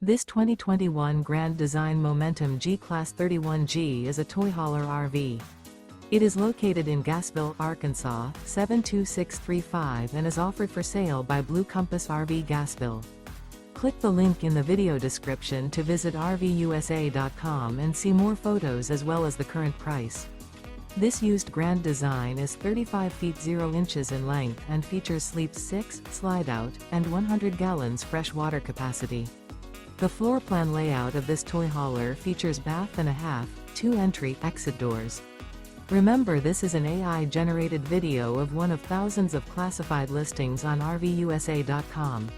This 2021 Grand Design Momentum G-Class 31G is a toy hauler RV. It is located in Gassville, Arkansas, 72635 and is offered for sale by Blue Compass RV Gassville. Click the link in the video description to visit RVUSA.com and see more photos as well as the current price. This used Grand Design is 35 feet 0 inches in length and features sleeps 6, slide-out, and 100 gallons fresh water capacity. The floor plan layout of this toy hauler features bath and a half, 2 entry/exit doors. Remember, this is an AI-generated video of one of thousands of classified listings on RVUSA.com.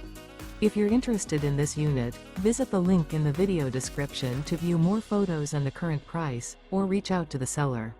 If you're interested in this unit, visit the link in the video description to view more photos and the current price, or reach out to the seller.